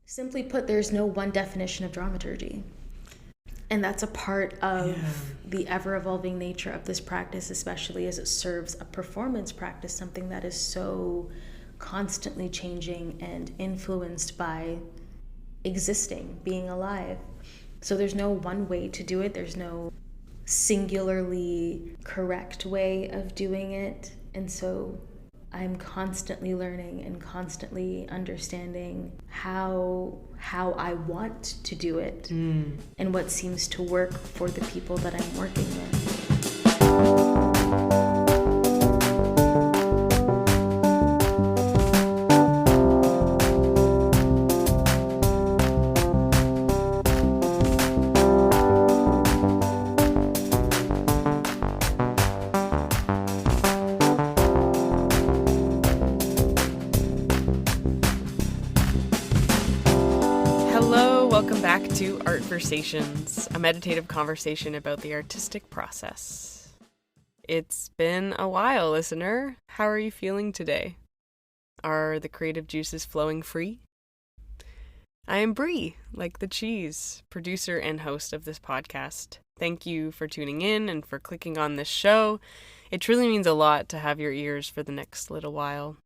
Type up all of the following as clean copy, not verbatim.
Simply put, there's no one definition of dramaturgy. And that's a part of the ever-evolving nature of this practice, especially as it serves a performance practice, something that is so constantly changing and influenced by existing, being alive. So there's no one way to do it. There's no singularly correct way of doing it. And so I'm constantly learning and constantly understanding how I want to do it and what seems to work for the people that I'm working with. To Artversations, a meditative conversation about the artistic process. It's been a while, listener. How are you feeling today? Are the creative juices flowing free? I am Bri, like the cheese, producer and host of this podcast. Thank you for tuning in and for clicking on this show. It truly means a lot to have your ears for the next little while.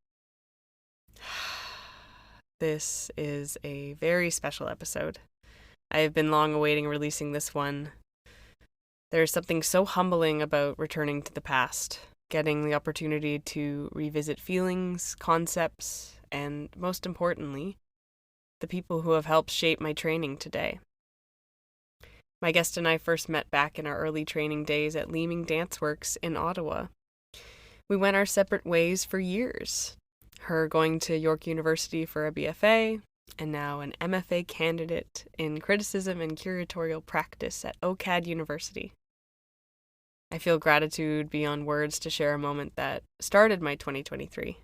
This is a very special episode. I have been long awaiting releasing this one. There is something so humbling about returning to the past, getting the opportunity to revisit feelings, concepts, and most importantly, the people who have helped shape my training today. My guest and I first met back in our early training days at Leeming Danceworks in Ottawa. We went our separate ways for years, her going to York University for a BFA, and now an MFA candidate in Criticism and Curatorial Practice at OCAD University. I feel gratitude beyond words to share a moment that started my 2023.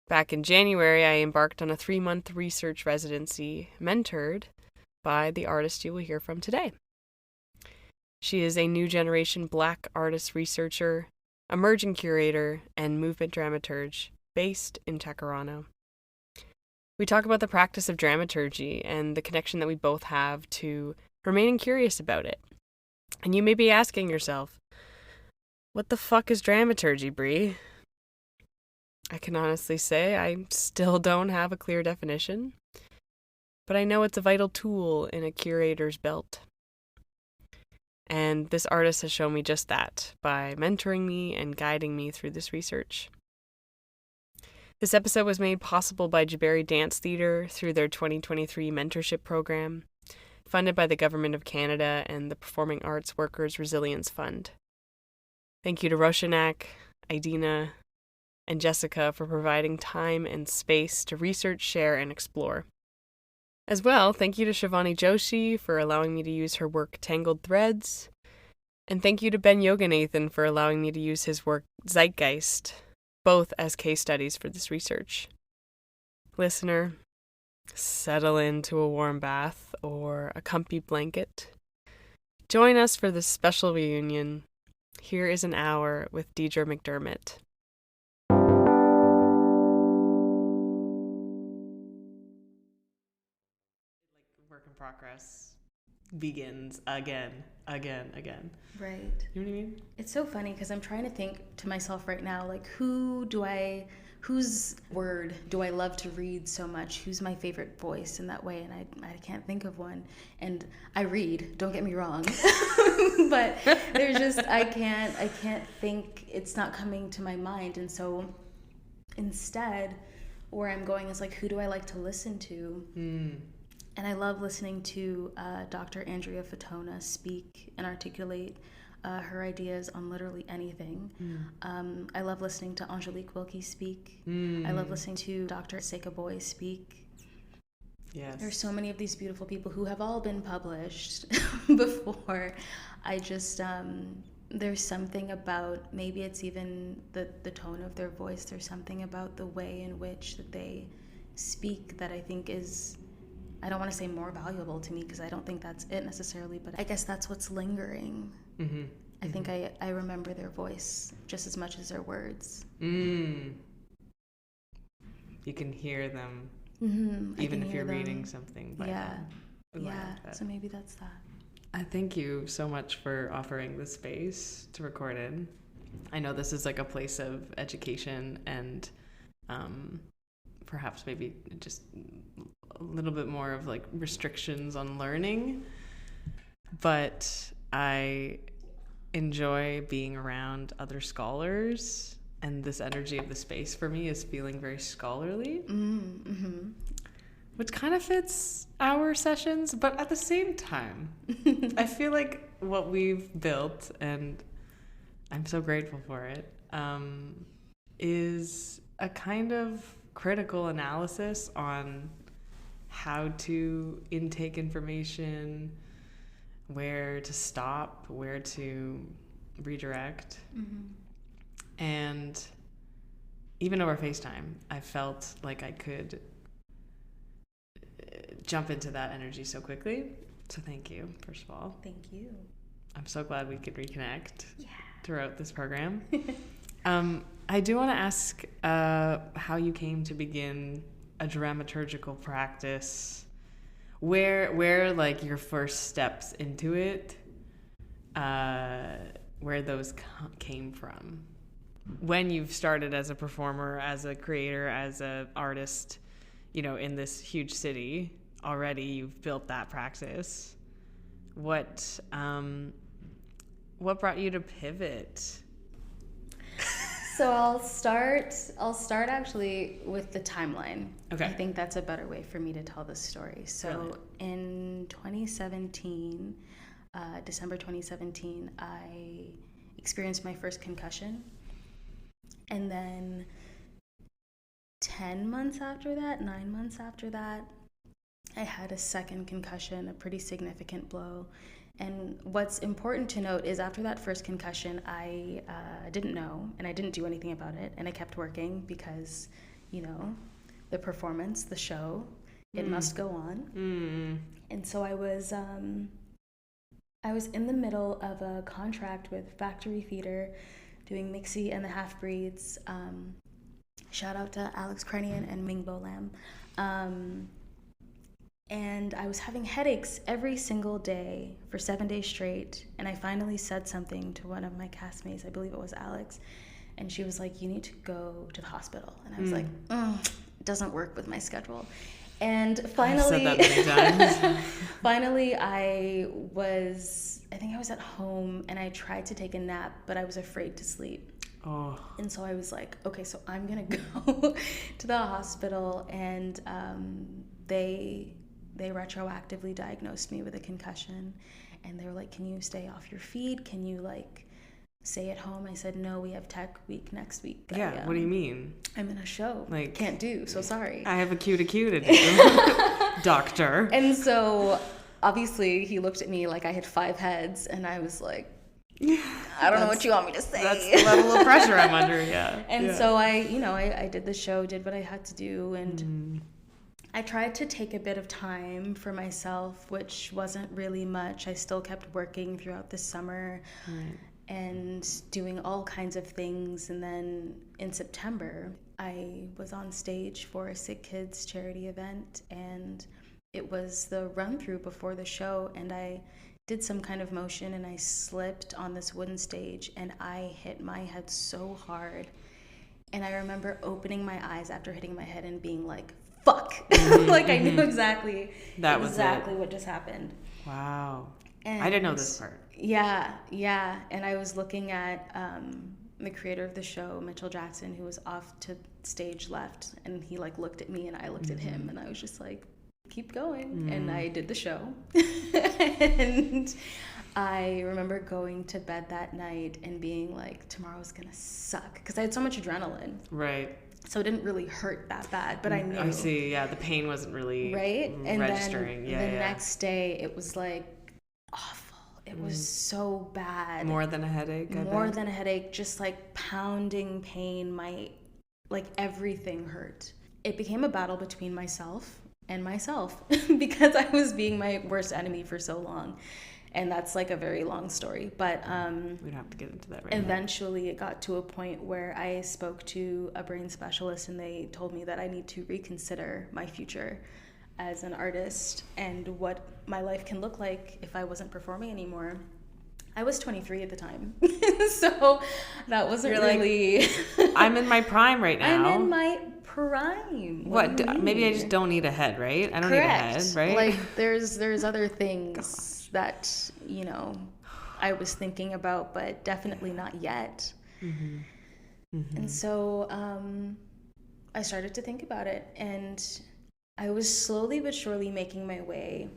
Back in January, I embarked on a 3-month research residency mentored by the artist you will hear from today. She is a new generation Black artist researcher, emerging curator, and movement dramaturg based in Tkaronto. We talk about the practice of dramaturgy and the connection that we both have to remaining curious about it. And you may be asking yourself, what the fuck is dramaturgy, Bri? I can honestly say I still don't have a clear definition, but I know it's a vital tool in a curator's belt. And this artist has shown me just that by mentoring me and guiding me through this research. This episode was made possible by Jaberi Dance Theatre through their 2023 Mentorship Program, funded by the Government of Canada and the Performing Arts Workers Resilience Fund. Thank you to Roshanak, Adina, and Jessica for providing time and space to research, share, and explore. As well, thank you to Shivani Joshi for allowing me to use her work Tangled Threads, and thank you to Ben Yoganathan for allowing me to use his work Zeitgeist, both as case studies for this research. Listener, settle into a warm bath or a comfy blanket. Join us for this special reunion. Here is an hour with Dedra McDermott. Work in progress begins again. Right. You know what I mean? It's so funny because I'm trying to think to myself right now, like, whose word do I love to read so much? Who's my favorite voice in that way? And I can't think of one. And I read, don't get me wrong, but there's just, I can't think, it's not coming to my mind. And so instead, where I'm going is like, who do I like to listen to? And I love listening to Dr. Andrea Fatona speak and articulate her ideas on literally anything. I love listening to Angelique Wilkie speak. I love listening to Dr. Seka Boy speak. Yes. There's so many of these beautiful people who have all been published before. I just, there's something about, maybe it's even the tone of their voice. There's something about the way in which that they speak that I think is, I don't want to say more valuable to me because I don't think that's it necessarily, but I guess that's what's lingering. I think I remember their voice just as much as their words. You can hear them even if you're reading something by them. So maybe that's that. I thank you so much for offering the space to record in. I know this is like a place of education and perhaps maybe just a little bit more of like restrictions on learning, but I enjoy being around other scholars, and this energy of the space for me is feeling very scholarly, which kind of fits our sessions, but at the same time, I feel like what we've built, and I'm so grateful for it, is a kind of critical analysis on how to intake information, where to stop, where to redirect. And even over FaceTime, I felt like I could jump into that energy so quickly. So thank you, first of all. Thank you. I'm so glad we could reconnect throughout this program. I do want to ask how you came to begin a dramaturgical practice, where like your first steps into it, where those came from. When you've started as a performer, as a creator, as an artist, in this huge city already, you've built that practice. What brought you to pivot? So I'll start actually with the timeline. Okay. I think that's a better way for me to tell this story. So Brilliant. In 2017, December 2017, I experienced my first concussion. And then 9 months after that, I had a second concussion, a pretty significant blow. And what's important to note is after that first concussion, I didn't know, and I didn't do anything about it, and I kept working because, the performance, the show, it must go on. And so I was in the middle of a contract with Factory Theatre, doing Mixie and the Half-Breeds. Shout out to Alex Krenian and Ming Bo Lam. And I was having headaches every single day for 7 days straight. And I finally said something to one of my castmates, I believe it was Alex. And she was like, you need to go to the hospital. And I was like, it doesn't work with my schedule. And finally, I've said that many times. Finally, I think I was at home and I tried to take a nap, but I was afraid to sleep. Oh. And so I was like, okay, so I'm going to go to the hospital. And they retroactively diagnosed me with a concussion, and they were like, can you stay off your feet? Can you stay at home? I said, no, we have tech week next week. Yeah, what do you mean? I'm in a show. Can't do, so sorry. I have a cue to do. Doctor. And so obviously he looked at me like I had 5 heads, and I was like, I don't know what you want me to say. That's the level of pressure I'm under, yeah. And so I did the show, did what I had to do, and I tried to take a bit of time for myself, which wasn't really much. I still kept working throughout the summer and doing all kinds of things. And then in September, I was on stage for a Sick Kids charity event, and it was the run-through before the show, and I did some kind of motion, and I slipped on this wooden stage, and I hit my head so hard. And I remember opening my eyes after hitting my head and being like, fuck. I knew exactly what just happened. Wow. And I didn't know this part. Yeah. And I was looking at the creator of the show, Mitchell Jackson, who was off to stage left, and he looked at me and I looked at him, and I was just like, keep going. And I did the show. And I remember going to bed that night and being like, tomorrow's gonna suck, because I had so much adrenaline. Right. So it didn't really hurt that bad, but I knew. I see, yeah, the pain wasn't really registering. And then the next day, it was awful. It was so bad. More than a headache, More than a headache, just pounding pain. Everything hurt. It became a battle between myself and myself because I was being my worst enemy for so long. And that's like a very long story. But we don't have to get into that right now. Eventually it got to a point where I spoke to a brain specialist, and they told me that I need to reconsider my future as an artist and what my life can look like if I wasn't performing anymore. I was 23 at the time, so that wasn't really... I'm in my prime right now. I'm in my prime. Maybe I just don't need a head, right? I don't Correct. need a head, right? Like, there's other things that, you know, I was thinking about, but definitely not yet. Mm-hmm. Mm-hmm. And so I started to think about it, and I was slowly but surely making my way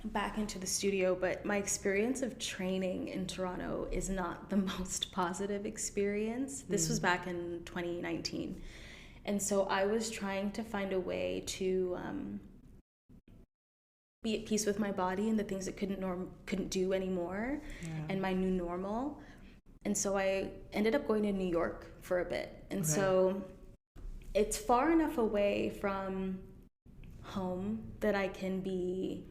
back into the studio, but my experience of training in Toronto is not the most positive experience. This was back in 2019. And so I was trying to find a way to be at peace with my body and the things it couldn't do anymore, and my new normal. And so I ended up going to New York for a bit. And so it's far enough away from home that I can be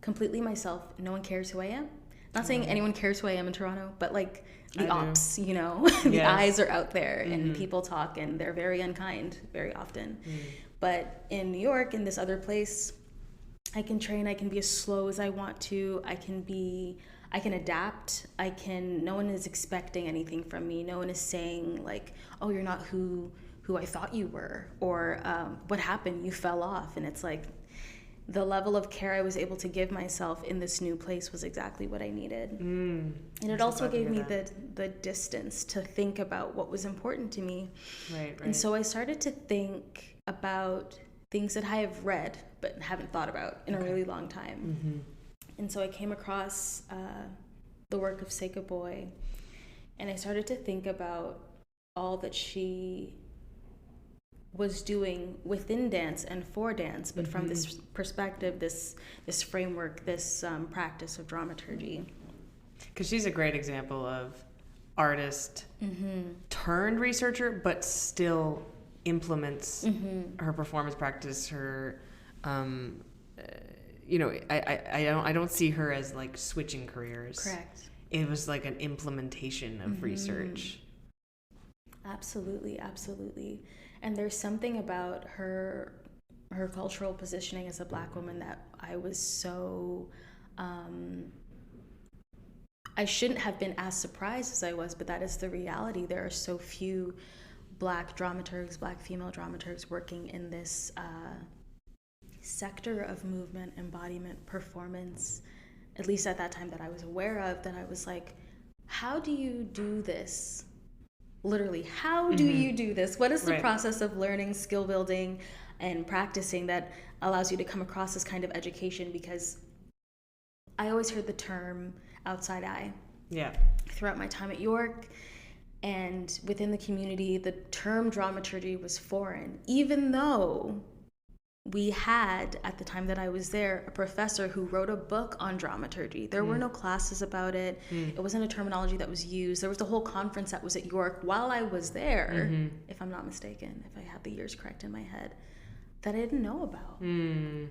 completely myself. No one cares who I am. Not saying anyone cares who I am in Toronto, but like the ops, you know, the eyes are out there, and people talk, and they're very unkind very often. But in New York, in this other place, I can train. I can be as slow as I want to. I can adapt. No one is expecting anything from me. No one is saying like, oh, you're not who I thought you were, or what happened? You fell off. And it's like, the level of care I was able to give myself in this new place was exactly what I needed. And it also gave me the distance to think about what was important to me. Right. And so I started to think about things that I have read but haven't thought about in a really long time. And so I came across the work of Seika Boy, and I started to think about all that she was doing within dance and for dance, but from this perspective, this framework, this practice of dramaturgy. Because she's a great example of artist turned researcher, but still implements her performance practice. Her, you know, I don't see her as like switching careers. Correct. It was like an implementation of research. Absolutely, absolutely. And there's something about her cultural positioning as a Black woman that I was so, I shouldn't have been as surprised as I was, but that is the reality. There are so few Black dramaturgs, Black female dramaturgs working in this sector of movement, embodiment, performance, at least at that time that I was aware of, that I was like, how do you do this? Literally, how do you do this? What is the process of learning, skill building, and practicing that allows you to come across this kind of education? Because I always heard the term outside eye. Yeah. Throughout my time at York and within the community, the term dramaturgy was foreign, even though we had, at the time that I was there, a professor who wrote a book on dramaturgy. There were no classes about it. It wasn't a terminology that was used. There was a whole conference that was at York while I was there, if I'm not mistaken, if I have the years correct in my head, that I didn't know about. And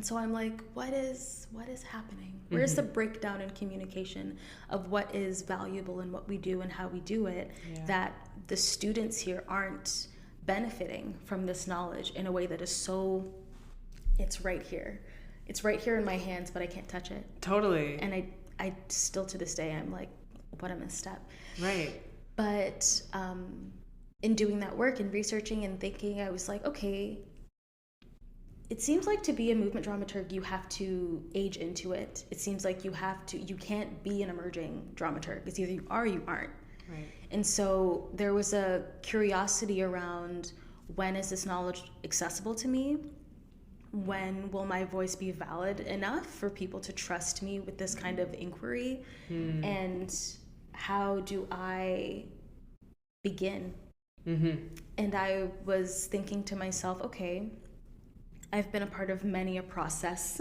so I'm like, what is happening? Where's the breakdown in communication of what is valuable and what we do and how we do it, that the students here aren't benefiting from this knowledge in a way that is so, it's right here. It's right here in my hands, but I can't touch it. Totally. And I still to this day, I'm like, what a misstep. Right. But in doing that work and researching and thinking, I was like, okay, it seems like to be a movement dramaturg, you have to age into it. It seems like you can't be an emerging dramaturg. It's either you are or you aren't. Right. And so there was a curiosity around, when is this knowledge accessible to me? When will my voice be valid enough for people to trust me with this kind of inquiry? And how do I begin? And I was thinking to myself, okay, I've been a part of many a process,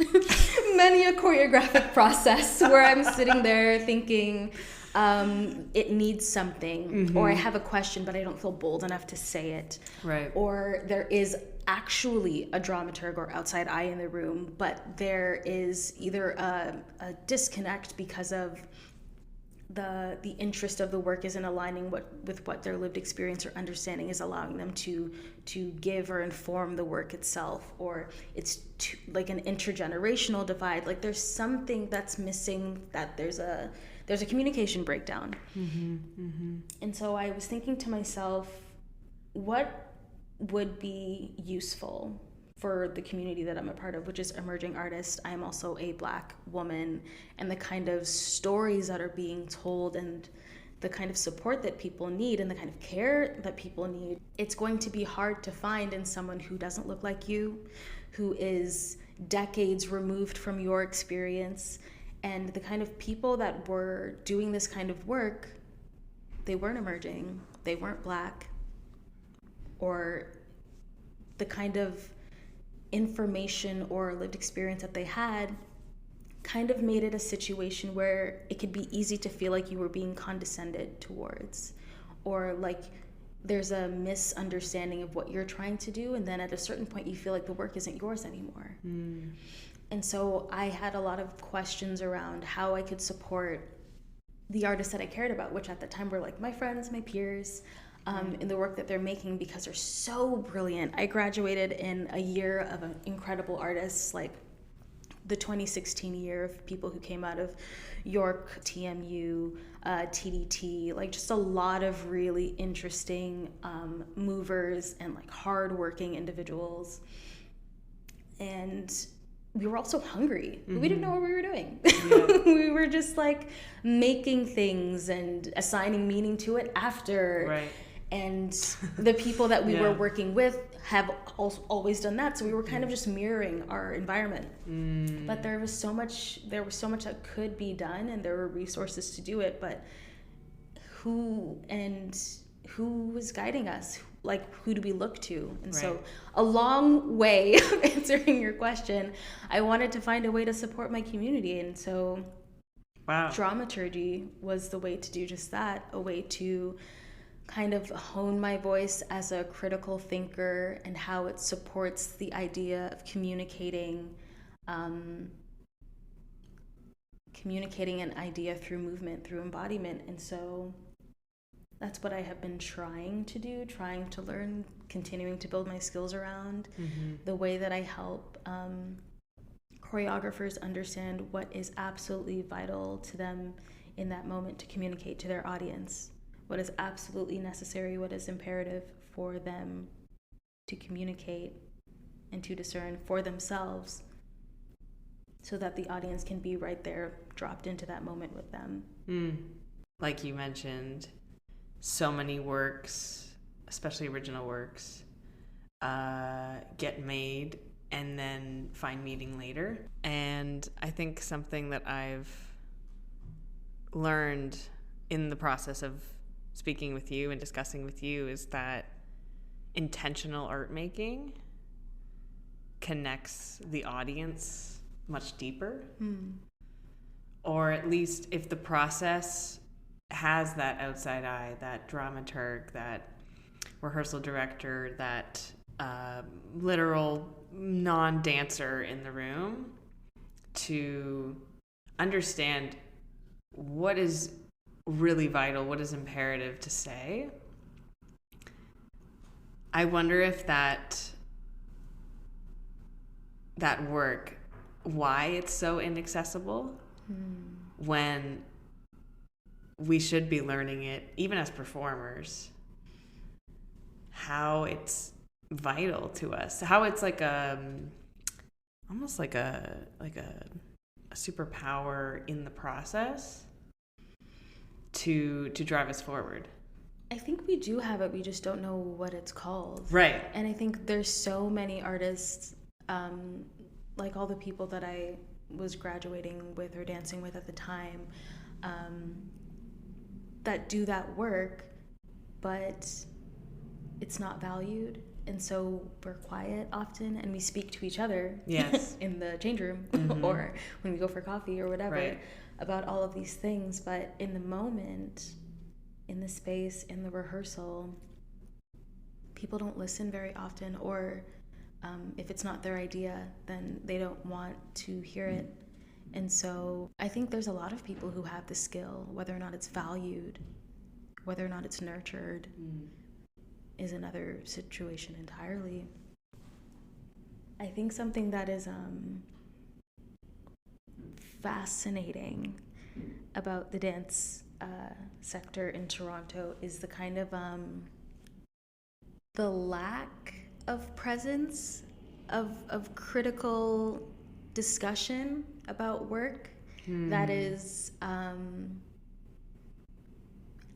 many a choreographic process where I'm sitting there thinking, it needs something, or I have a question, but I don't feel bold enough to say it. Right. Or there is actually a dramaturg or outside eye in the room, but there is either a disconnect because of the interest of the work isn't aligning with what their lived experience or understanding is allowing them to give or inform the work itself, or it's like an intergenerational divide. Like there's something that's missing, that there's a communication breakdown. And so I was thinking to myself, what would be useful for the community that I'm a part of, which is emerging artists. I am also a Black woman, and the kind of stories that are being told and the kind of support that people need and the kind of care that people need, it's going to be hard to find in someone who doesn't look like you, who is decades removed from your experience. And the kind of people that were doing this kind of work, they weren't emerging, they weren't Black, or the kind of information or lived experience that they had kind of made it a situation where it could be easy to feel like you were being condescended towards, or like there's a misunderstanding of what you're trying to do, and then at a certain point you feel like the work isn't yours anymore. And so I had a lot of questions around how I could support the artists that I cared about, which at the time were like my friends, my peers, in the work that they're making, because they're so brilliant. I graduated in a year of incredible artists, like the 2016 year of people who came out of York, TMU, TDT, like just a lot of really interesting movers and like hardworking individuals. And we were also hungry. We didn't know what we were doing. We were just like making things and assigning meaning to it after. Right. And the people that we were working with have always done that, so we were kind of just mirroring our environment. But there was so much that could be done, and there were resources to do it, but who was guiding us? Like, who do we look to? And so a long way of answering your question, I wanted to find a way to support my community, and so dramaturgy was the way to do just that, a way to kind of hone my voice as a critical thinker and how it supports the idea of communicating an idea through movement, through embodiment. And so that's what I have been trying to do, trying to learn, continuing to build my skills around the way that I help choreographers understand what is absolutely vital to them in that moment to communicate to their audience. What is absolutely necessary, what is imperative for them to communicate and to discern for themselves, so that the audience can be right there, dropped into that moment with them. Like you mentioned, so many works, especially original works, get made and then find meaning later. And I think something that I've learned in the process of speaking with you and discussing with you is that intentional art making connects the audience much deeper. Or at least if the process has that outside eye, that dramaturg, that rehearsal director, that literal non-dancer in the room, to understand what is really vital, what is imperative to say. I wonder if that work, why it's so inaccessible when we should be learning it, even as performers, how it's vital to us, how it's like almost like a superpower in the process to drive us forward. I think we do have it, we just don't know what it's called. Right. And I think there's so many artists, like all the people that I was graduating with or dancing with at the time, that do that work, but it's not valued. And so we're quiet often, and we speak to each other in the change room or when we go for coffee or whatever about all of these things. But in the moment, in the space, in the rehearsal, people don't listen very often, or If it's not their idea, then they don't want to hear it. And so I think there's a lot of people who have the skill, whether or not it's valued, whether or not it's nurtured, is another situation entirely. I think something that is fascinating about the dance sector in Toronto is the kind of the lack of presence of critical discussion about work that is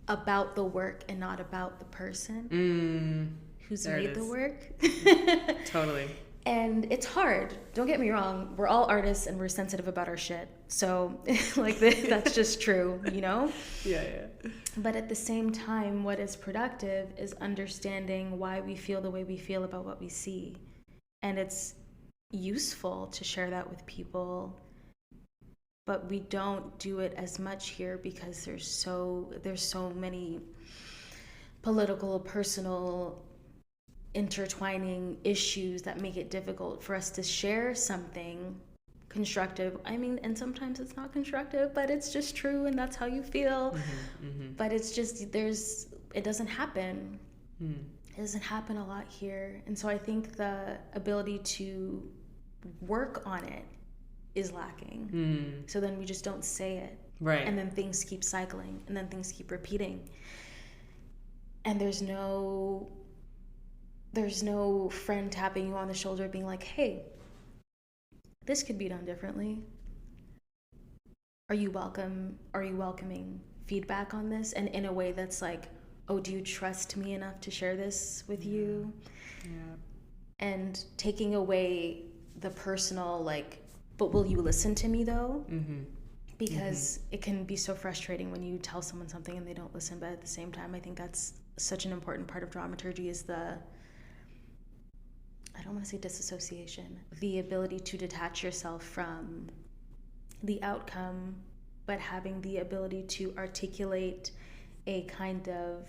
about the work and not about the person who's made the work. Totally. And it's hard. Don't get me wrong. We're all artists and we're sensitive about our shit. So, like, that's just true, you know? Yeah. But at the same time, what is productive is understanding why we feel the way we feel about what we see. And it's useful to share that with people. But we don't do it as much here because there's so many political, personal, intertwining issues that make it difficult for us to share something constructive. I mean, and sometimes it's not constructive, but it's just true and that's how you feel. But it's just, it doesn't happen. It doesn't happen a lot here. And so I think the ability to work on it is lacking. So then we just don't say it. Right. And then things keep cycling and then things keep repeating. And there's no friend tapping you on the shoulder being like, hey, this could be done differently. Are you welcoming feedback on this? And in a way that's like, oh, do you trust me enough to share this with you? Yeah. And taking away the personal, like, but will you listen to me though? Because it can be so frustrating when you tell someone something and they don't listen. But at the same time, I think that's such an important part of dramaturgy is I don't want to say disassociation, the ability to detach yourself from the outcome, but having the ability to articulate a kind of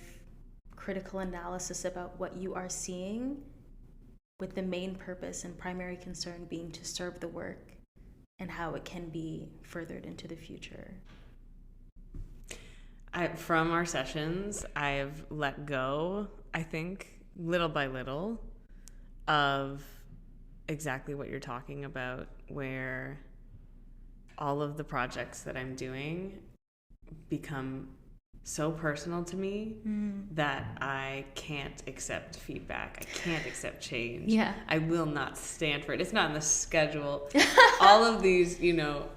critical analysis about what you are seeing, with the main purpose and primary concern being to serve the work and how it can be furthered into the future. From our sessions, I've let go, I think, little by little, of exactly what you're talking about, where all of the projects that I'm doing become so personal to me that I can't accept feedback. I can't accept change. Yeah. I will not stand for it. It's not in the schedule. All of these,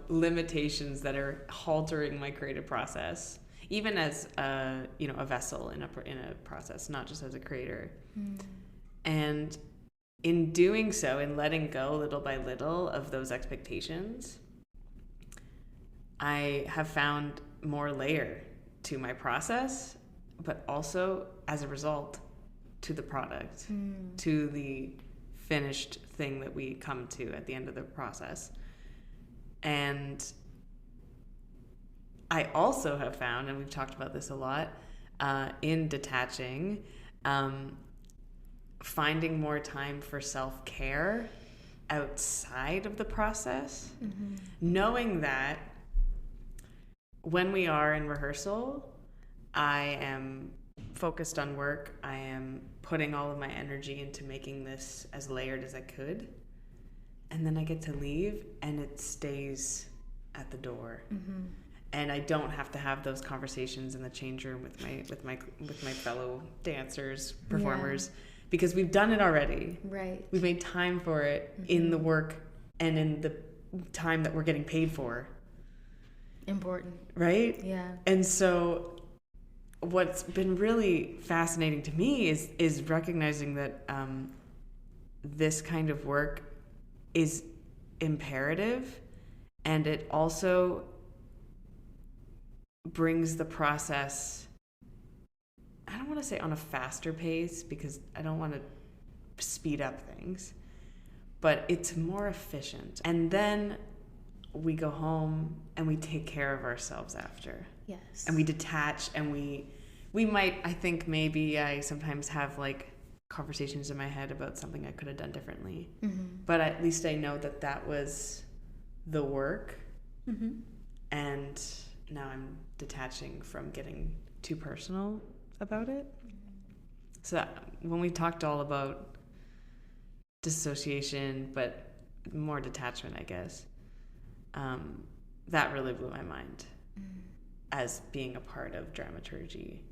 limitations that are haltering my creative process, even as a vessel in a process, not just as a creator. And in doing so, in letting go little by little of those expectations, I have found more layer to my process, but also as a result to the product, to the finished thing that we come to at the end of the process. And I also have found, and we've talked about this a lot, in detaching, finding more time for self-care outside of the process, knowing that when we are in rehearsal, I am focused on work. I am putting all of my energy into making this as layered as I could. And then I get to leave and it stays at the door. And I don't have to have those conversations in the change room with my fellow dancers, performers, because we've done it already. Right. We've made time for it in the work and in the time that we're getting paid for. Important. Right? Yeah. And so what's been really fascinating to me is recognizing that this kind of work is imperative, and it also brings the process, I don't want to say on a faster pace because I don't want to speed up things, but it's more efficient. And then we go home and we take care of ourselves after. Yes. And we detach, and we might, I think maybe I sometimes have like conversations in my head about something I could have done differently. Mm-hmm. But at least I know that that was the work. Mm-hmm. And now I'm detaching from getting too personal about it. So that, when we talked all about dissociation, but more detachment, I guess, that really blew my mind as being a part of dramaturgy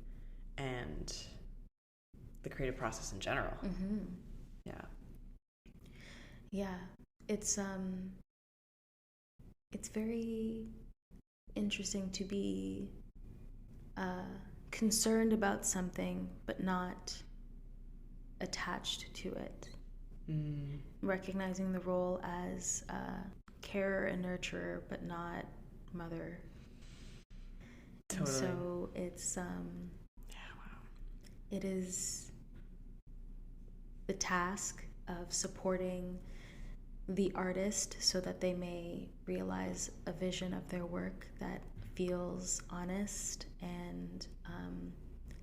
and the creative process in general. Mm-hmm. Yeah, it's very interesting to be concerned about something but not attached to it. Recognizing the role as carer and nurturer but not mother. Totally. And so it's it is the task of supporting the artist so that they may realize a vision of their work that feels honest and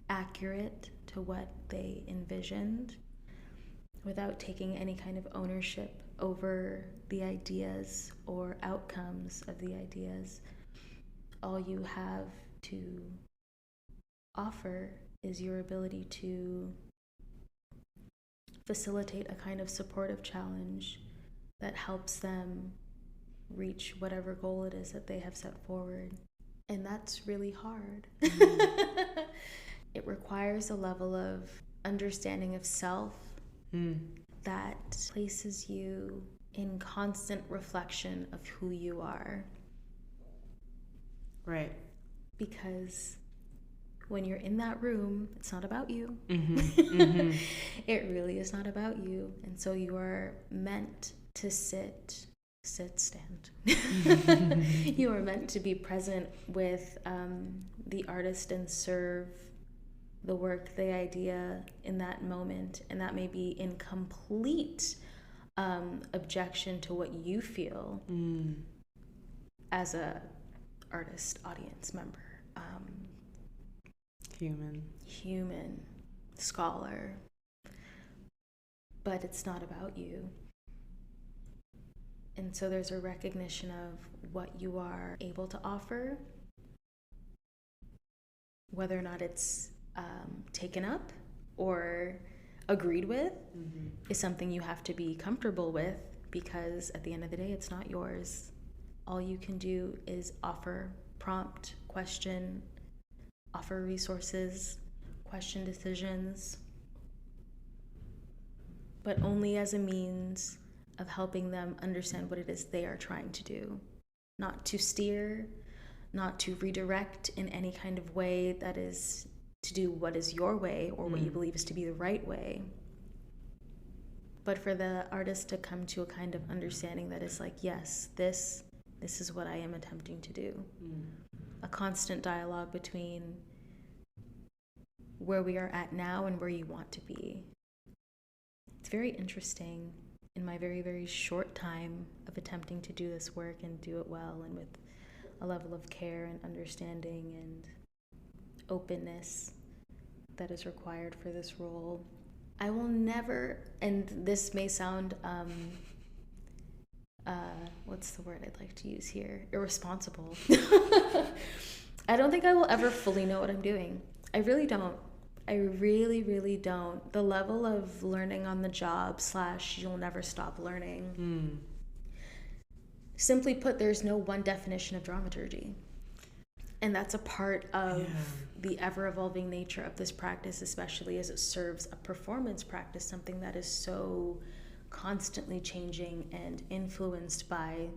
accurate to what they envisioned, without taking any kind of ownership over the ideas or outcomes of the ideas. All you have to offer is your ability to facilitate a kind of supportive challenge that helps them reach whatever goal it is that they have set forward. And that's really hard. It requires a level of understanding of self that places you in constant reflection of who you are. Right. Because when you're in that room, it's not about you. It really is not about you. And so you are meant to stand. You are meant to be present with the artist and serve the work, the idea in that moment. And that may be in complete objection to what you feel as a artist, audience member, human, scholar. But it's not about you. And so there's a recognition of what you are able to offer, whether or not it's taken up or agreed with, is something you have to be comfortable with, because at the end of the day, it's not yours. All you can do is offer, prompt, question, offer resources, question decisions, but only as a means of helping them understand what it is they are trying to do. Not to steer, not to redirect in any kind of way that is to do what is your way or what you believe is to be the right way. But for the artist to come to a kind of understanding that is like, yes, this is what I am attempting to do. A constant dialogue between where we are at now and where you want to be. It's very interesting in my very, very short time of attempting to do this work and do it well and with a level of care and understanding and openness that is required for this role. I will never, and this may sound, what's the word I'd like to use here? Irresponsible. I don't think I will ever fully know what I'm doing. I really don't. I really, really don't. The level of learning on the job / you'll never stop learning. Simply put, there's no one definition of dramaturgy. And that's a part of the ever-evolving nature of this practice, especially as it serves a performance practice, something that is so constantly changing and influenced by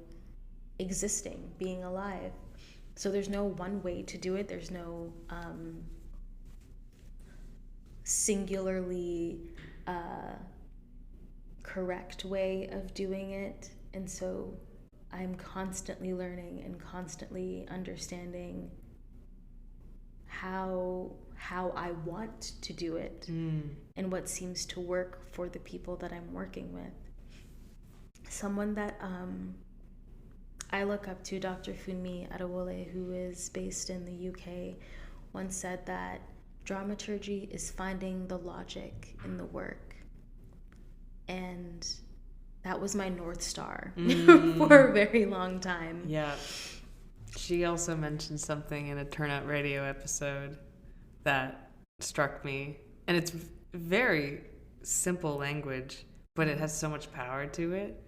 existing, being alive. So there's no one way to do it. There's no singularly correct way of doing it. And so I'm constantly learning and constantly understanding how I want to do it and what seems to work for the people that I'm working with. Someone that I look up to, Dr. Funmi Adewole, who is based in the UK, once said that dramaturgy is finding the logic in the work. And that was my North Star for a very long time. Yeah. She also mentioned something in a Turnout Radio episode that struck me. And it's very simple language, but it has so much power to it.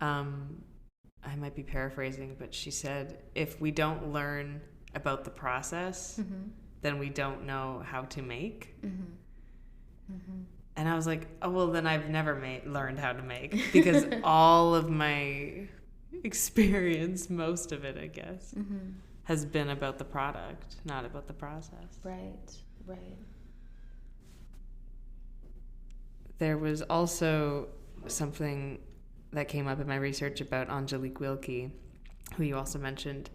I might be paraphrasing, but she said, if we don't learn about the process, then we don't know how to make. And I was like, oh, well, then I've never learned how to make, because all of my experience, most of it, I guess, has been about the product, not about the process. Right. There was also something that came up in my research about Angelique Wilkie, who you also mentioned.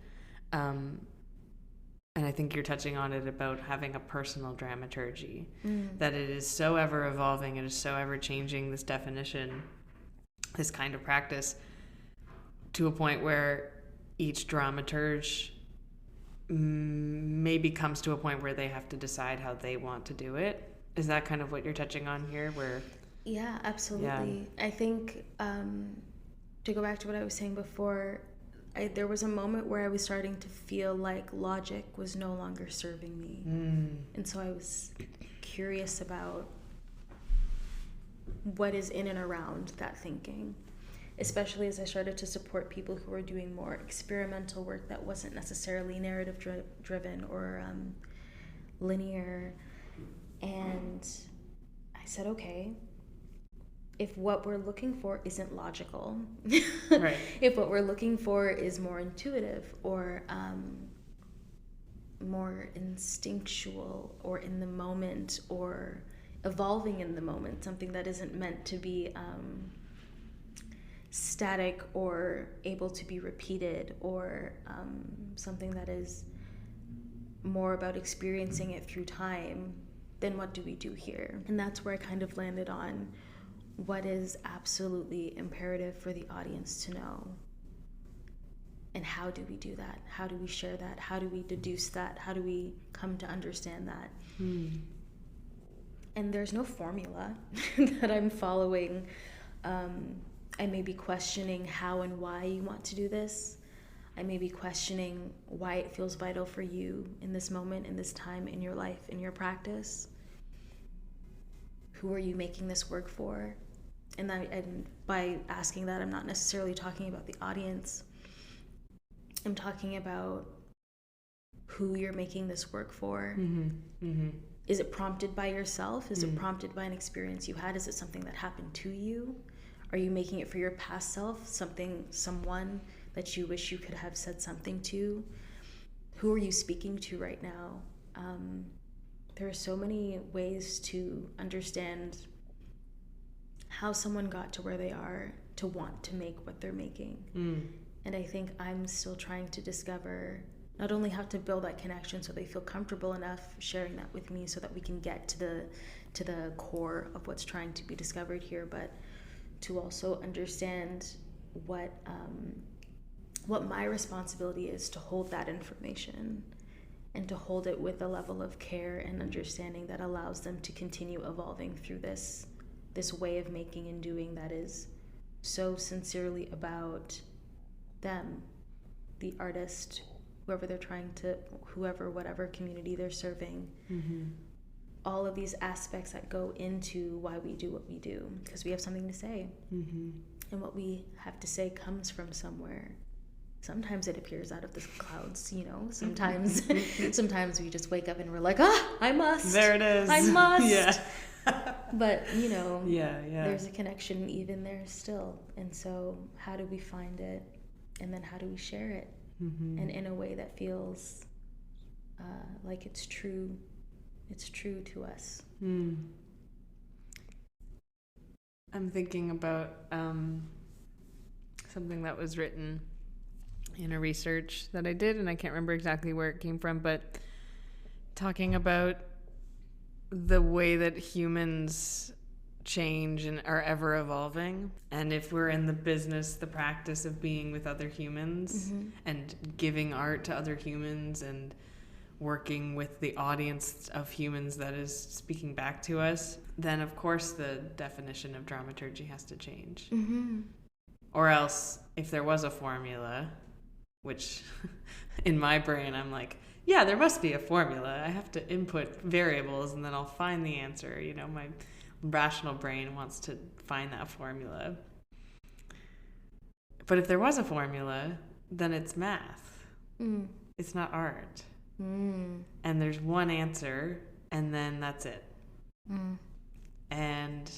And I think you're touching on it about having a personal dramaturgy, that it is so ever evolving, it is so ever changing, this definition, this kind of practice, to a point where each dramaturg maybe comes to a point where they have to decide how they want to do it. Is that kind of what you're touching on here? Yeah, absolutely. Yeah. I think, to go back to what I was saying before, there was a moment where I was starting to feel like logic was no longer serving me. And so I was curious about what is in and around that thinking, especially as I started to support people who were doing more experimental work that wasn't necessarily narrative driven or linear. And I said, okay, if what we're looking for isn't logical, right. If what we're looking for is more intuitive or more instinctual or in the moment or evolving in the moment, something that isn't meant to be static or able to be repeated, or something that is more about experiencing it through time, then what do we do here? And that's where I kind of landed on what is absolutely imperative for the audience to know. And how do we do that? How do we share that? How do we deduce that? How do we come to understand that? And there's no formula that I'm following. I may be questioning how and why you want to do this. I may be questioning why it feels vital for you in this moment, in this time, in your life, in your practice. Who are you making this work for? And by asking that, I'm not necessarily talking about the audience. I'm talking about who you're making this work for. Is it prompted by yourself? Is it prompted by an experience you had? Is it something that happened to you? Are you making it for your past self? Someone that you wish you could have said something to? Who are you speaking to right now? There are so many ways to understand how someone got to where they are to want to make what they're making. And I think I'm still trying to discover not only how to build that connection so they feel comfortable enough sharing that with me so that we can get to the core of what's trying to be discovered here, but to also understand what my responsibility is to hold that information and to hold it with a level of care and understanding that allows them to continue evolving through this way of making and doing that is so sincerely about them, the artist, whatever community they're serving. All of these aspects that go into why we do what we do, because we have something to say. And what we have to say comes from somewhere. Sometimes it appears out of the clouds, sometimes sometimes we just wake up and we're like, I must. There it is. I must. Yeah. But, yeah. There's a connection even there still. And so how do we find it? And then how do we share it? And in a way that feels like it's true to us. I'm thinking about something that was written in a research that I did, and I can't remember exactly where it came from, but talking about the way that humans change and are ever evolving, and if we're in the practice of being with other humans and giving art to other humans and working with the audience of humans that is speaking back to us, then of course the definition of dramaturgy has to change. Mm-hmm. Or else, if there was a formula, which in my brain I'm like, yeah, there must be a formula. I have to input variables and then I'll find the answer. You know, my rational brain wants to find that formula. But if there was a formula, then it's math. It's not art. And there's one answer, and then that's it. And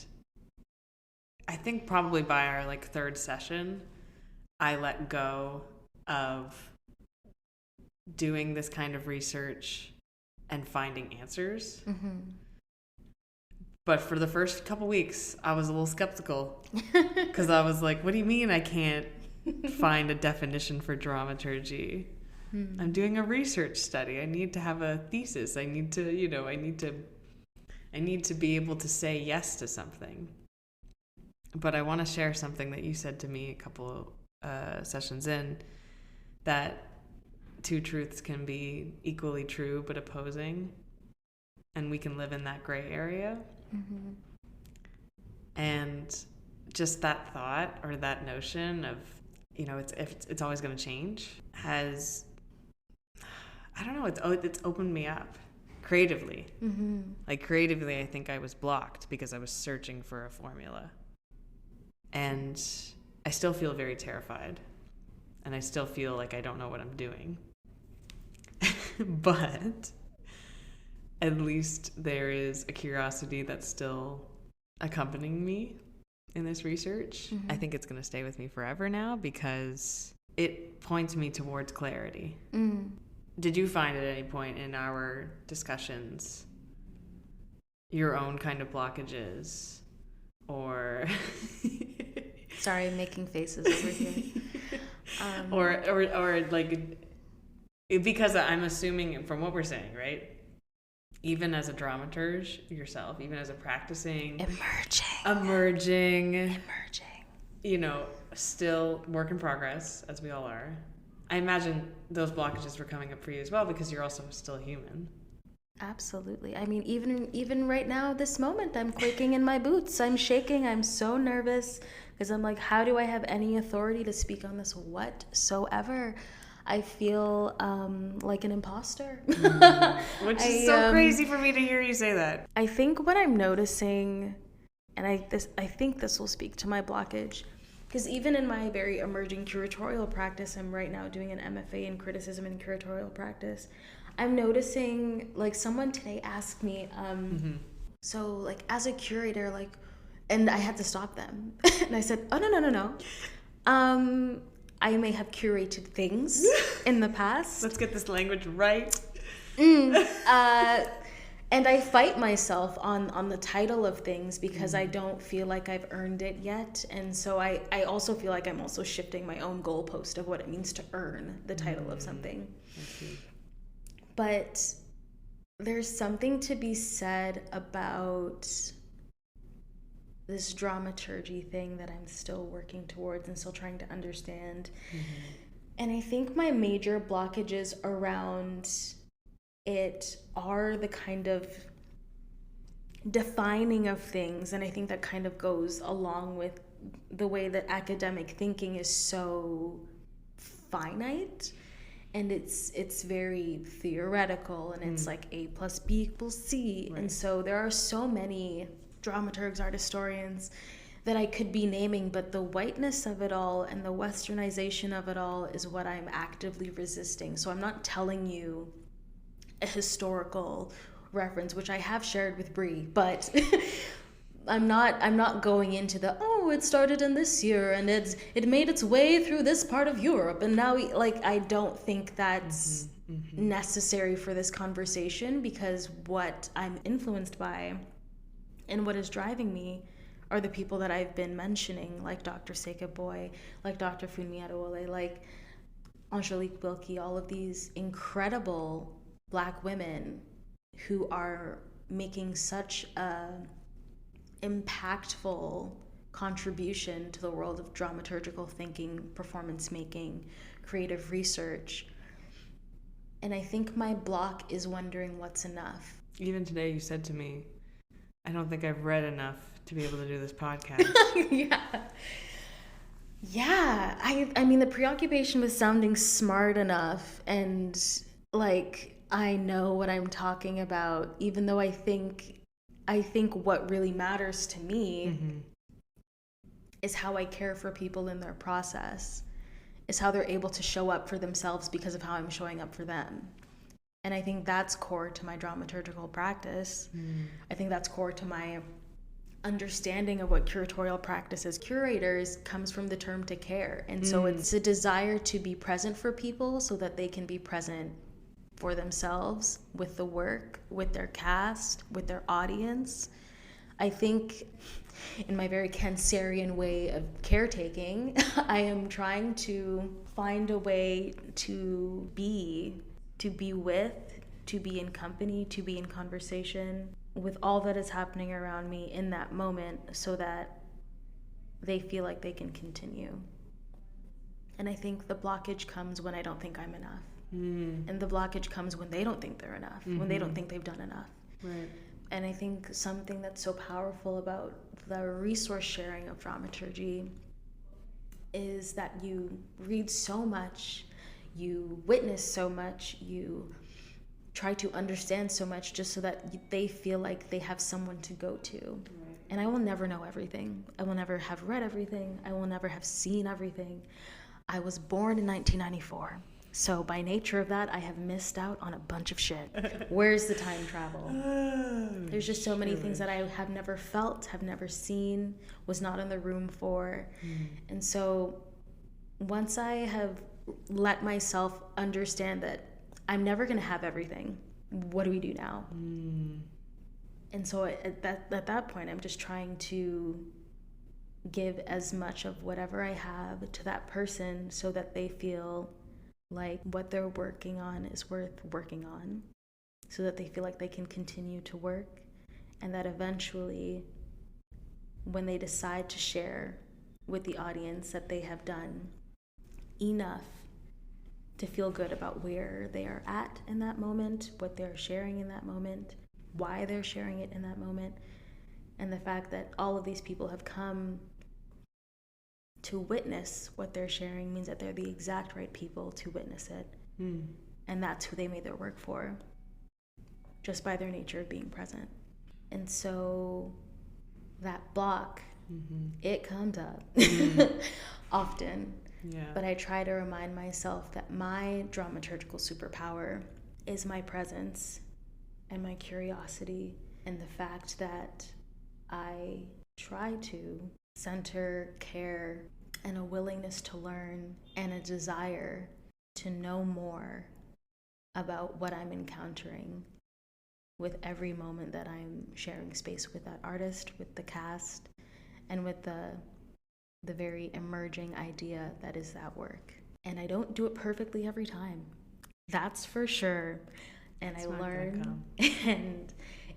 I think probably by our like third session, I let go of doing this kind of research and finding answers. But for the first couple weeks, I was a little skeptical because I was like, what do you mean I can't find a definition for dramaturgy? I'm doing a research study. I need to have a thesis. I need to, you know, I need to be able to say yes to something. But I want to share something that you said to me a couple sessions in, that two truths can be equally true but opposing, and we can live in that gray area. And just that thought or that notion of, you know, it's always going to change has, I don't know, it's opened me up creatively. Like creatively, I think I was blocked because I was searching for a formula. And I still feel very terrified. And I still feel like I don't know what I'm doing. But at least there is a curiosity that's still accompanying me in this research. I think it's going to stay with me forever now because it points me towards clarity. Did you find at any point in our discussions your own kind of blockages or Sorry, I'm making faces over here. Or like, because I'm assuming from what we're saying, right? Even as a dramaturg yourself, even as a practicing, emerging, you know, still work in progress, as we all are. I imagine those blockages were coming up for you as well because you're also still human. Absolutely. I mean, even right now, this moment, I'm quaking in my boots. I'm shaking. I'm so nervous because I'm like, how do I have any authority to speak on this whatsoever? I feel like an imposter. Which is so crazy for me to hear you say that. I think what I'm noticing, and I think this will speak to my blockage, because even in my very emerging curatorial practice, I'm right now doing an MFA in Criticism and Curatorial Practice. I'm noticing, like, someone today asked me, so, like, as a curator, like, and I had to stop them. And I said, oh, no. I may have curated things in the past. Let's get this language right. And I fight myself on the title of things because I don't feel like I've earned it yet. And so I also feel like I'm also shifting my own goalpost of what it means to earn the title of something. But there's something to be said about this dramaturgy thing that I'm still working towards and still trying to understand. And I think my major blockages around it are the kind of defining of things, and I think that kind of goes along with the way that academic thinking is so finite, and it's very theoretical, and it's like A plus B equals C, right. And so there are so many dramaturgs, art historians that I could be naming, but the whiteness of it all and the westernization of it all is what I'm actively resisting. So I'm not telling you a historical reference, which I have shared with Bri, but I'm not going into it started in this year and it made its way through this part of Europe and now I don't think that's necessary for this conversation, because what I'm influenced by and what is driving me are the people that I've been mentioning, like Dr. Seka Boy, like Dr. Funmi Adewale, like Angelique Wilkie, all of these incredible Black women who are making such a impactful contribution to the world of dramaturgical thinking, performance making, creative research. And I think my block is wondering what's enough. Even today you said to me, I don't think I've read enough to be able to do this podcast. Yeah. I mean, the preoccupation with sounding smart enough and like I know what I'm talking about, even though I think what really matters to me is how I care for people in their process, is how they're able to show up for themselves because of how I'm showing up for them. And I think that's core to my dramaturgical practice. I think that's core to my understanding of what curatorial practice as curators comes from the term to care. And so it's a desire to be present for people so that they can be present for themselves, with the work, with their cast, with their audience. I think in my very Cancerian way of caretaking, I am trying to find a way to be with, to be in company, to be in conversation with all that is happening around me in that moment so that they feel like they can continue. And I think the blockage comes when I don't think I'm enough. And the blockage comes when they don't think they're enough, when they don't think they've done enough. Right. And I think something that's so powerful about the resource sharing of dramaturgy is that you read so much, you witness so much, you try to understand so much just so that they feel like they have someone to go to. Right. And I will never know everything. I will never have read everything. I will never have seen everything. I was born in 1994. So by nature of that, I have missed out on a bunch of shit. Where's the time travel? There's just so many things that I have never felt, have never seen, was not in the room for. And so once I have let myself understand that I'm never going to have everything, what do we do now? And so at that point, I'm just trying to give as much of whatever I have to that person so that they feel like what they're working on is worth working on, so that they feel like they can continue to work, and that eventually when they decide to share with the audience that they have done enough to feel good about where they are at in that moment, what they're sharing in that moment, why they're sharing it in that moment, and the fact that all of these people have come to witness what they're sharing means that they're the exact right people to witness it. And that's who they made their work for, just by their nature of being present. And so that block, it comes up often. Yeah. But I try to remind myself that my dramaturgical superpower is my presence and my curiosity, and the fact that I try to center care and a willingness to learn and a desire to know more about what I'm encountering with every moment that I'm sharing space with that artist, with the cast, and with the very emerging idea that is that work. And I don't do it perfectly every time. That's for sure. And I learn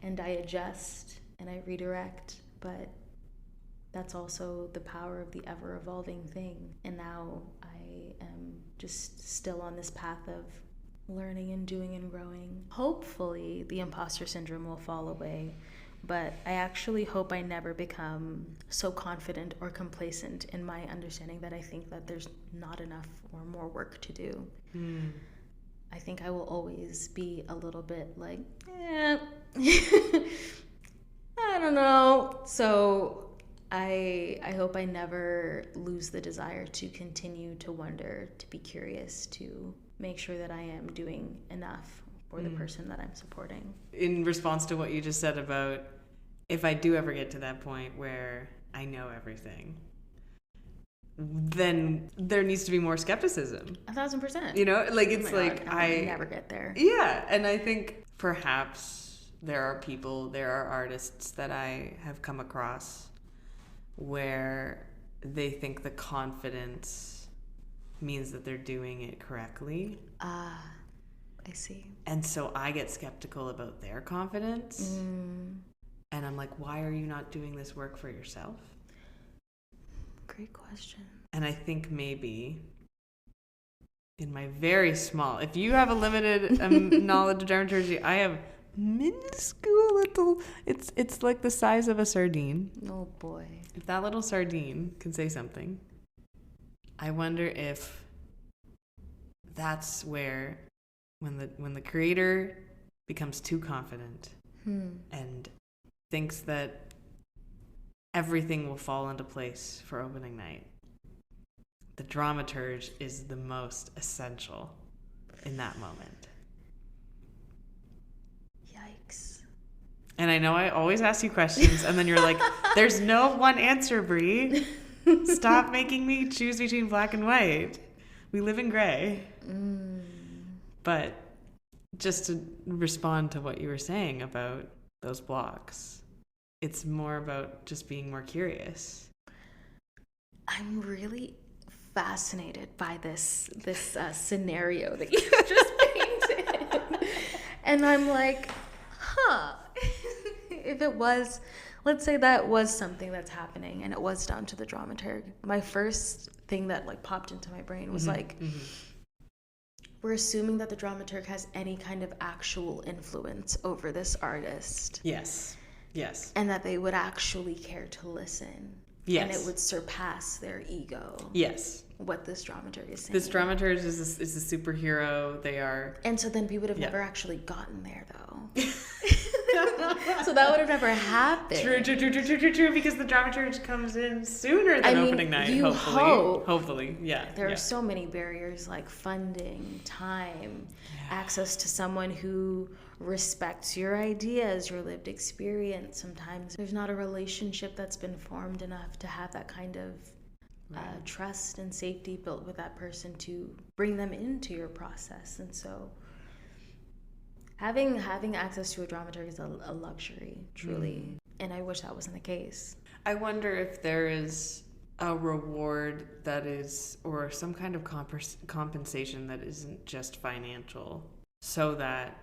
and I adjust and I redirect, but that's also the power of the ever-evolving thing. And now I am just still on this path of learning and doing and growing. Hopefully the imposter syndrome will fall away, but I actually hope I never become so confident or complacent in my understanding that I think that there's not enough or more work to do. I think I will always be a little bit like, I don't know. So I hope I never lose the desire to continue to wonder, to be curious, to make sure that I am doing enough for the person that I'm supporting. In response to what you just said about if I do ever get to that point where I know everything, then there needs to be more skepticism. 1,000%. You know, like it's God, I never get there. Yeah, and I think perhaps there are artists that I have come across where they think the confidence means that they're doing it correctly. I see. And so I get skeptical about their confidence. And I'm like, why are you not doing this work for yourself? Great question. And I think maybe in my very small, if you have a limited knowledge of dramaturgy, I have minuscule little, it's like the size of a sardine. Oh boy. If that little sardine can say something, I wonder if that's where when the creator becomes too confident and thinks that everything will fall into place for opening night, the dramaturg is the most essential in that moment. Yikes. And I know I always ask you questions, and then you're like, there's no one answer, Bri. Stop making me choose between black and white. We live in gray. But just to respond to what you were saying about those blocks, it's more about just being more curious. I'm really fascinated by this scenario that you just painted. And I'm like, if it was, let's say that was something that's happening and it was down to the dramaturg, my first thing that like popped into my brain was we're assuming that the dramaturg has any kind of actual influence over this artist. Yes. And that they would actually care to listen. Yes. And it would surpass their ego. Yes. What this dramaturg is saying. This dramaturg is a superhero. They are. And so then we would have never actually gotten there, though. So that would have never happened. True. Because the dramaturg comes in sooner than opening night. You Hopefully, yeah. There are so many barriers like funding, time, access to someone who respects your ideas, your lived experience. Sometimes there's not a relationship that's been formed enough to have that kind of trust and safety built with that person to bring them into your process. And so having access to a dramaturg is a luxury, truly. And I wish that wasn't the case. I wonder if there is a reward that is, or some kind of compensation that isn't just financial, so that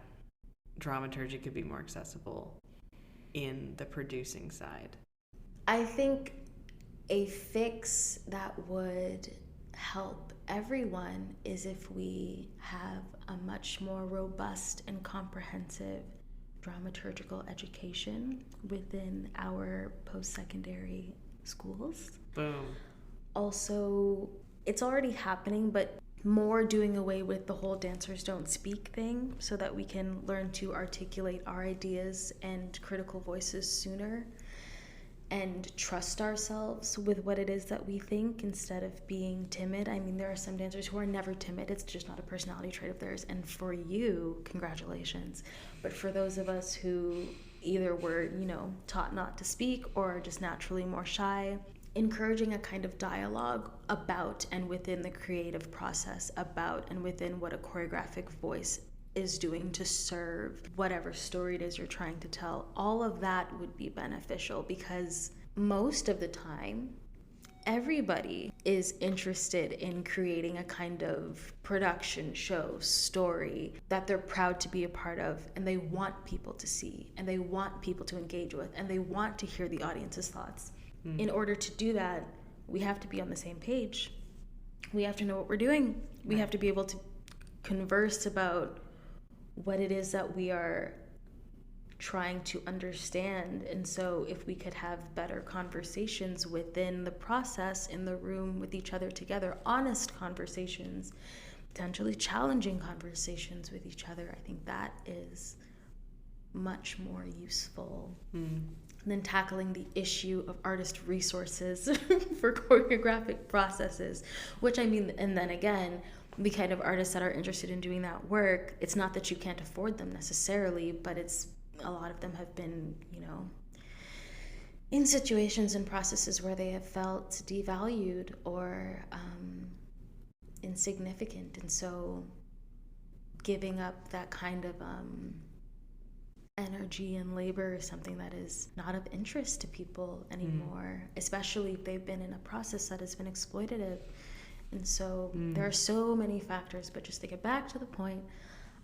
dramaturgy could be more accessible in the producing side. I think a fix that would help everyone is if we have a much more robust and comprehensive dramaturgical education within our post-secondary schools. Boom. Also, it's already happening, but more doing away with the whole dancers don't speak thing so that we can learn to articulate our ideas and critical voices sooner and trust ourselves with what it is that we think instead of being timid. I mean, there are some dancers who are never timid. It's just not a personality trait of theirs. And for you, congratulations. But for those of us who either were, taught not to speak or are just naturally more shy, encouraging a kind of dialogue about and within the creative process, about and within what a choreographic voice is doing to serve whatever story it is you're trying to tell, all of that would be beneficial, because most of the time, everybody is interested in creating a kind of production, show, story that they're proud to be a part of, and they want people to see, and they want people to engage with, and they want to hear the audience's thoughts. In order to do that, we have to be on the same page. We have to know what we're doing. We have to be able to converse about what it is that we are trying to understand. And so if we could have better conversations within the process, in the room with each other together, honest conversations, potentially challenging conversations with each other, I think that is much more useful than tackling the issue of artist resources for choreographic processes, which I mean, and then again, the kind of artists that are interested in doing that work, it's not that you can't afford them necessarily, but it's a lot of them have been, in situations and processes where they have felt devalued or insignificant. And so giving up that kind of energy and labor is something that is not of interest to people anymore, especially if they've been in a process that has been exploitative. And so there are so many factors, but just to get back to the point,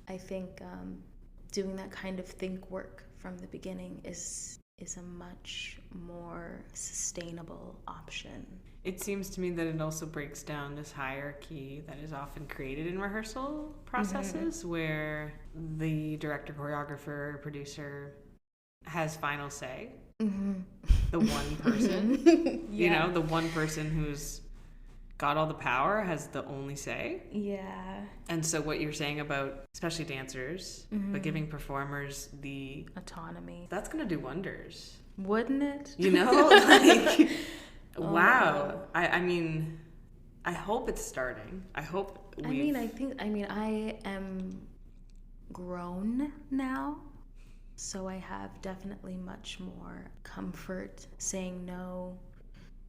I think doing that kind of think work from the beginning is a much more sustainable option. It seems to me that it also breaks down this hierarchy that is often created in rehearsal processes, where the director, choreographer, producer has final say. The one person, you know, the one person who's got all the power has the only say. Yeah. And so what you're saying about especially dancers, but giving performers the autonomy, that's going to do wonders. Wouldn't it? You know, like, wow. I mean, I hope it's starting. I hope I am grown now, so I have definitely much more comfort saying no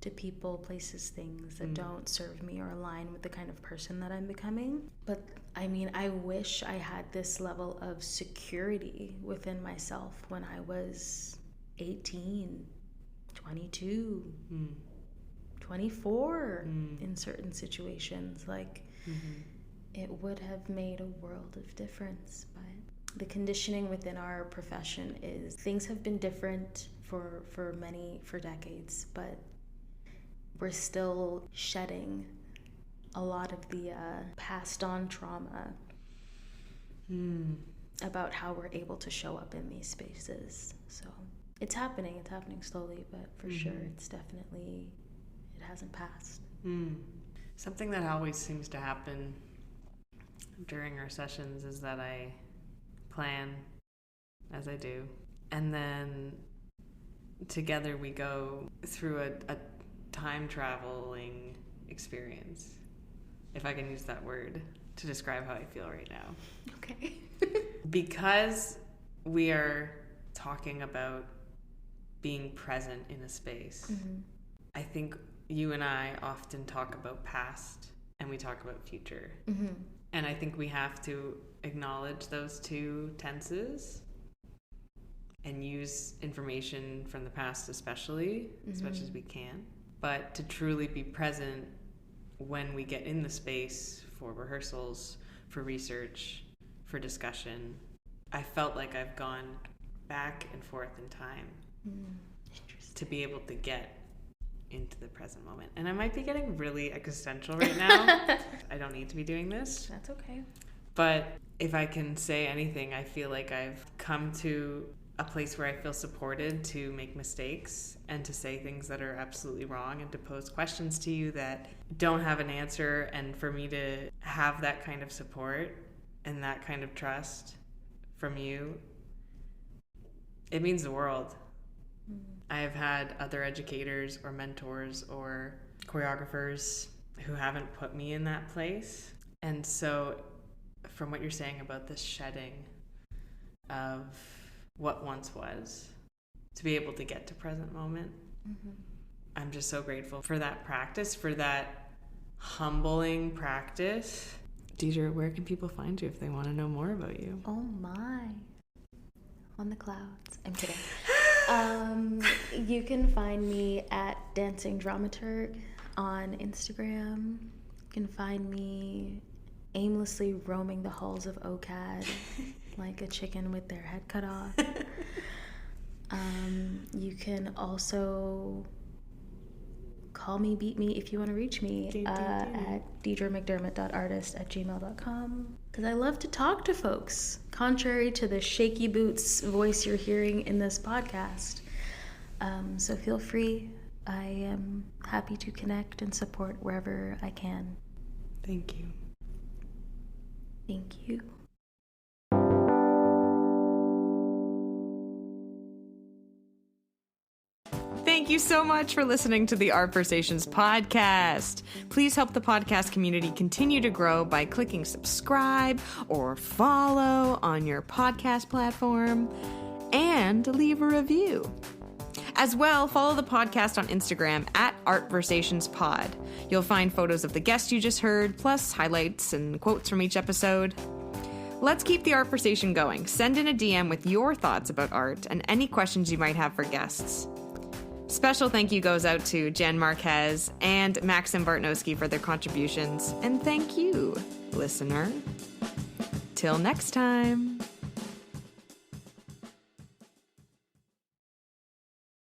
to people, places, things that don't serve me or align with the kind of person that I'm becoming. But I mean, I wish I had this level of security within myself when I was 18, 22, 24 in certain situations. Like, it would have made a world of difference. But the conditioning within our profession is things have been different for decades, but we're still shedding a lot of the passed on trauma about how we're able to show up in these spaces. So it's happening slowly, but for sure it hasn't passed. Something that always seems to happen during our sessions is that I plan, as I do, and then together we go through a time traveling experience, if I can use that word to describe how I feel right now. Okay. Because we are talking about being present in a space, I think you and I often talk about past and we talk about future. And I think we have to acknowledge those two tenses and use information from the past especially as much as we can. But to truly be present when we get in the space for rehearsals, for research, for discussion, I felt like I've gone back and forth in time to be able to get into the present moment. And I might be getting really existential right now. I don't need to be doing this. That's okay. But if I can say anything, I feel like I've come to a place where I feel supported to make mistakes and to say things that are absolutely wrong and to pose questions to you that don't have an answer. And for me to have that kind of support and that kind of trust from you, it means the world. I have had other educators or mentors or choreographers who haven't put me in that place. And so from what you're saying about this shedding of what once was, to be able to get to present moment, I'm just so grateful for that practice, for that humbling practice. Dedra, where can people find you if they want to know more about you? Oh my. On the clouds. I'm kidding. You can find me at Dancing Dramaturg on Instagram. You can find me aimlessly roaming the halls of OCAD like a chicken with their head cut off. You can also call me, beat me if you want to reach me at dedramcdermott.artist@gmail.com, because I love to talk to folks, contrary to the shaky boots voice you're hearing in this podcast. So feel free. I am happy to connect and support wherever I can. Thank you. Thank you. Thank you so much for listening to the Artversations podcast. Please help the podcast community continue to grow by clicking subscribe or follow on your podcast platform and leave a review. As well, follow the podcast on Instagram at ArtversationsPod. You'll find photos of the guests you just heard, plus highlights and quotes from each episode. Let's keep the Artversation going. Send in a DM with your thoughts about art and any questions you might have for guests. Special thank you goes out to Jen Marquez and Maxim Bartnowski for their contributions. And thank you, listener. Till next time.